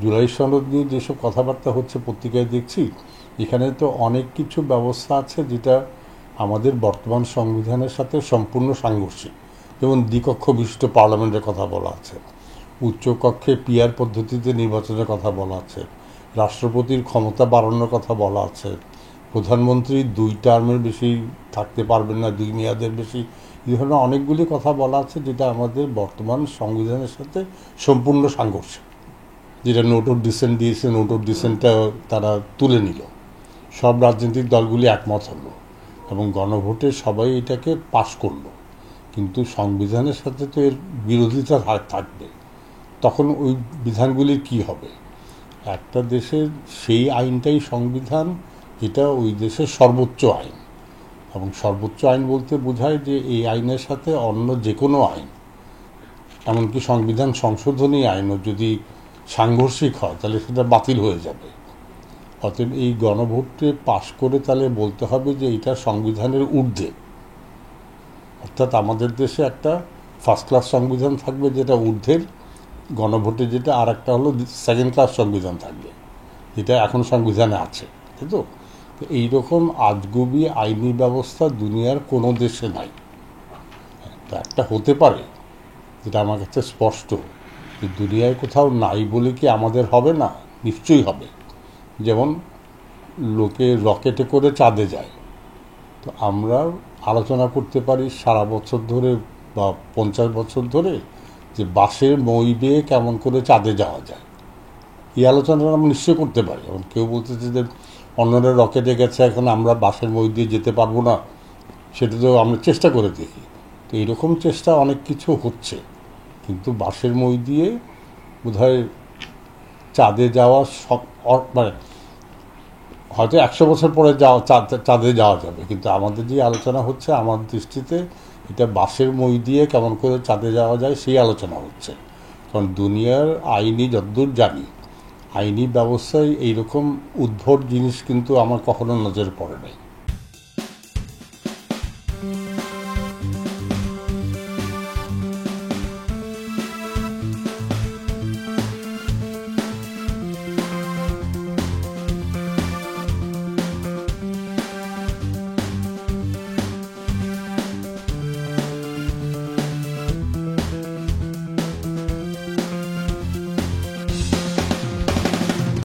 জুলাই সনদ নিয়ে যেসব কথাবার্তা হচ্ছে পত্রিকায় দেখছি, এখানে তো অনেক কিছু ব্যবস্থা আছে যেটা আমাদের বর্তমান সংবিধানের সাথে সম্পূর্ণ সাংঘর্ষিক। যেমন দ্বিকক্ষ বিশিষ্ট পার্লামেন্টের কথা বলা আছে, উচ্চকক্ষে পিআর পদ্ধতিতে নির্বাচনের কথা বলা আছে, রাষ্ট্রপতির ক্ষমতা বাড়ানোর কথা বলা আছে, প্রধানমন্ত্রী 2 টার্মের বেশি থাকতে পারবেন না, 2 মেয়াদের বেশি। এই ধরনের অনেকগুলি কথা বলা আছে যেটা আমাদের বর্তমান সংবিধানের সাথে সম্পূর্ণ সাংঘর্ষিক। যেটা নোট অফ ডিসেন্ট দিয়েছে, নোট অফ ডিসেন্টটা তারা তুলে নিল, সব রাজনৈতিক দলগুলি একমত হলো এবং গণভোটে সবাই এটাকে পাশ করলো। কিন্তু সংবিধানের সাথে তো এর বিরোধিতা থাকবে, তখন ওই বিধানগুলির কি হবে? একটা দেশের সেই আইনটাই সংবিধান, এটা ওই দেশের সর্বোচ্চ আইন। এবং সর্বোচ্চ আইন বলতে বোঝায় যে এই আইনের সাথে অন্য যে কোনো আইন, এমনকি সংবিধান সংশোধনী আইনও যদি সাংঘর্ষিক হয় তাহলে সেটা বাতিল হয়ে যাবে। অতএব এই গণভোটে পাশ করে তাহলে বলতে হবে যে এটা সংবিধানের ঊর্ধ্বে। অর্থাৎ আমাদের দেশে একটা ফার্স্ট ক্লাস সংবিধান থাকবে যেটা ঊর্ধ্বের, গণভোটে যেটা, আর একটা হলো সেকেন্ড ক্লাস সংবিধান থাকবে যেটা এখন সংবিধানে আছে, তাই তো? এইরকম আজগুবি আইনি ব্যবস্থা দুনিয়ার কোনো দেশে নাই। তো একটা হতে পারে, যেটা আমার কাছে স্পষ্ট, যে দুনিয়ায় কোথাও নাই বলে কি আমাদের হবে না? নিশ্চয়ই হবে। যেমন লোকে রকেটে করে চাঁদে যায়, তো আমরা আলোচনা করতে পারি সারা বছর ধরে বা 50 বছর ধরে যে বাঁশের মই বেয়ে কেমন করে চাঁদে যাওয়া যায়। এই আলোচনাটা আমরা নিশ্চয়ই করতে পারি। এবং কেউ বলতেছে যে অন্যরা রকেটে গেছে, এখন আমরা বাঁশের মই দিয়ে যেতে পারবো না, সেটা তো আমরা চেষ্টা করে দেখি। তো এইরকম চেষ্টা অনেক কিছু হচ্ছে, কিন্তু বাঁশের মই দিয়ে বোধহয় চাঁদে যাওয়া মানে হয়তো 100 বছর পরে চাঁদে যাওয়া যাবে, কিন্তু আমাদের যে আলোচনা হচ্ছে আমার দৃষ্টিতে এটা বাঁশের মই দিয়ে কেমন করে চাঁদে যাওয়া যায় সেই আলোচনা হচ্ছে। কারণ দুনিয়ার আইনি যতদূর জানি, আইনি ব্যবস্থায় এইরকম উদ্ভট জিনিস কিন্তু আমার কখনো নজরে পড়ে নাই।